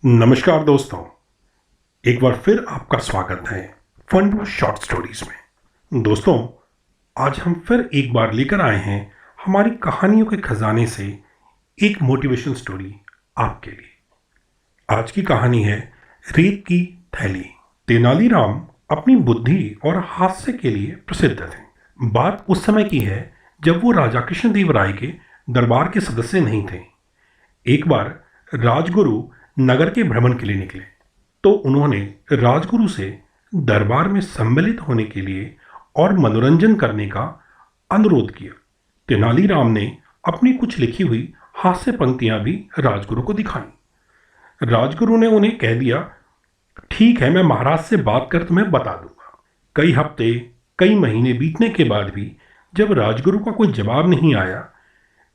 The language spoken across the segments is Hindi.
नमस्कार दोस्तों, एक बार फिर आपका स्वागत है फंडू शॉर्ट स्टोरीज में। दोस्तों, आज हम फिर एक बार लेकर आए हैं हमारी कहानियों के खजाने से एक मोटिवेशन स्टोरी आपके लिए। आज की कहानी है रेत की थैली। तेनालीराम अपनी बुद्धि और हास्य के लिए प्रसिद्ध थे। बात उस समय की है जब वो राजा कृष्णदेव राय के दरबार के सदस्य नहीं थे। एक बार राजगुरु नगर के भ्रमण के लिए निकले तो उन्होंने राजगुरु से दरबार में सम्मिलित होने के लिए और मनोरंजन करने का अनुरोध किया। तेनालीराम ने अपनी कुछ लिखी हुई हास्य पंक्तियां भी राजगुरु को दिखाई। राजगुरु ने उन्हें कह दिया, ठीक है, मैं महाराज से बात कर तुम्हें बता दूंगा। कई हफ्ते कई महीने बीतने के बाद भी जब राजगुरु का कोई जवाब नहीं आया,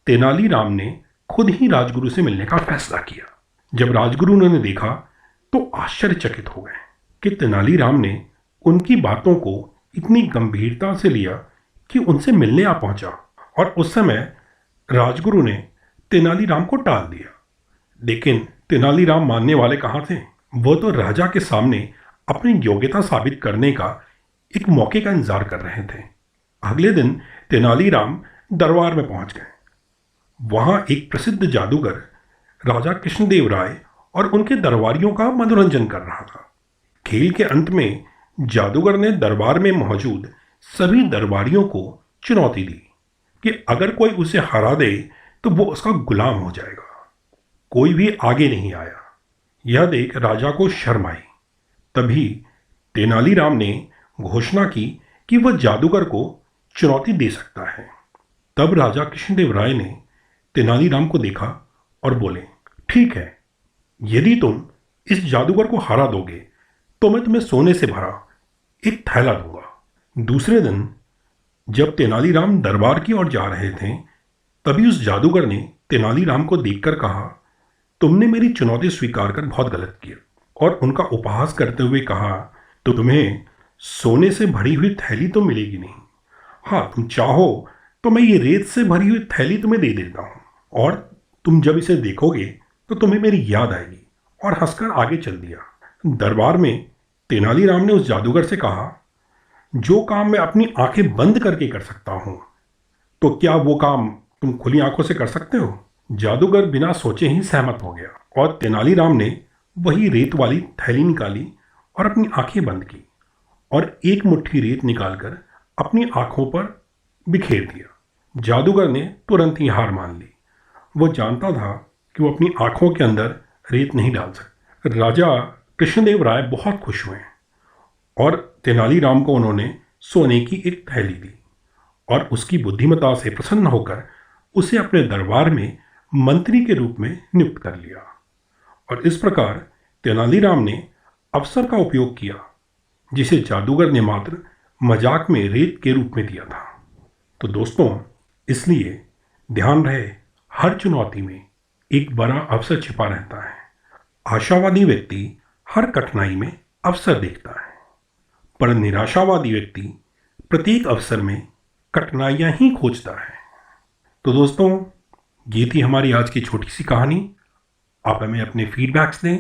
तेनालीराम ने खुद ही राजगुरु से मिलने का फैसला किया। जब राजगुरु ने देखा तो आश्चर्यचकित हो गए कि तेनालीराम ने उनकी बातों को इतनी गंभीरता से लिया कि उनसे मिलने आ पहुंचा। और उस समय राजगुरु ने तेनालीराम को टाल दिया। लेकिन तेनालीराम मानने वाले कहाँ थे? वो तो राजा के सामने अपनी योग्यता साबित करने का एक मौके का इंतजार कर रहे थे। अगले दिन तेनालीराम दरबार में पहुंच गए। वहां एक प्रसिद्ध जादूगर राजा कृष्णदेव राय और उनके दरबारियों का मनोरंजन कर रहा था। खेल के अंत में जादूगर ने दरबार में मौजूद सभी दरबारियों को चुनौती दी कि अगर कोई उसे हरा दे तो वो उसका गुलाम हो जाएगा। कोई भी आगे नहीं आया। यह देख राजा को शर्म आई। तभी तेनालीराम ने घोषणा की कि वह जादूगर को चुनौती दे सकता है। तब राजा कृष्णदेव राय ने तेनालीराम को देखा और बोले, ठीक है, यदि तुम इस जादूगर को हरा दोगे तो मैं तुम्हें सोने से भरा एक थैला दूंगा। दूसरे दिन जब तेनालीराम दरबार की ओर जा रहे थे, तभी उस जादूगर ने तेनालीराम को देखकर कहा, तुमने मेरी चुनौती स्वीकार कर बहुत गलत किया। और उनका उपहास करते हुए कहा, तो तुम्हें सोने से भरी हुई थैली तो मिलेगी नहीं। हाँ, तुम चाहो तो मैं ये रेत से भरी हुई थैली तुम्हें दे देता हूँ, और तुम जब इसे देखोगे तो तुम्हें मेरी याद आएगी। और हंसकर आगे चल दिया। दरबार में तेनालीराम ने उस जादूगर से कहा, जो काम मैं अपनी आंखें बंद करके कर सकता हूं, तो क्या वो काम तुम खुली आंखों से कर सकते हो? जादूगर बिना सोचे ही सहमत हो गया और तेनालीराम ने वही रेत वाली थैली निकाली और अपनी आंखें बंद की और एक मुट्ठी रेत निकालकर अपनी आंखों पर बिखेर दिया। जादूगर ने तुरंत ही हार मान ली। वो जानता था कि वो अपनी आंखों के अंदर रेत नहीं डाल सकता। राजा कृष्णदेव राय बहुत खुश हुए और तेनालीराम को उन्होंने सोने की एक थैली दी और उसकी बुद्धिमत्ता से प्रसन्न होकर उसे अपने दरबार में मंत्री के रूप में नियुक्त कर लिया। और इस प्रकार तेनालीराम ने अवसर का उपयोग किया जिसे जादूगर ने मात्र मजाक में रेत के रूप में दिया था। तो दोस्तों, इसलिए ध्यान रहे, हर चुनौती में एक बड़ा अवसर छिपा रहता है। आशावादी व्यक्ति हर कठिनाई में अवसर देखता है, पर निराशावादी व्यक्ति प्रत्येक अवसर में कठिनाइयां ही खोजता है। तो दोस्तों, ये थी हमारी आज की छोटी सी कहानी। आप हमें अपने फीडबैक्स दें।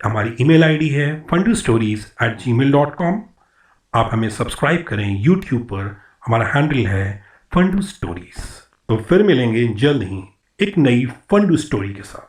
हमारी ईमेल आईडी है fundustories@gmail.com। आप हमें सब्सक्राइब करें यूट्यूब पर, हमारा हैंडल है फंडू स्टोरीज। तो फिर मिलेंगे जल्द ही एक नई फंडू स्टोरी के साथ।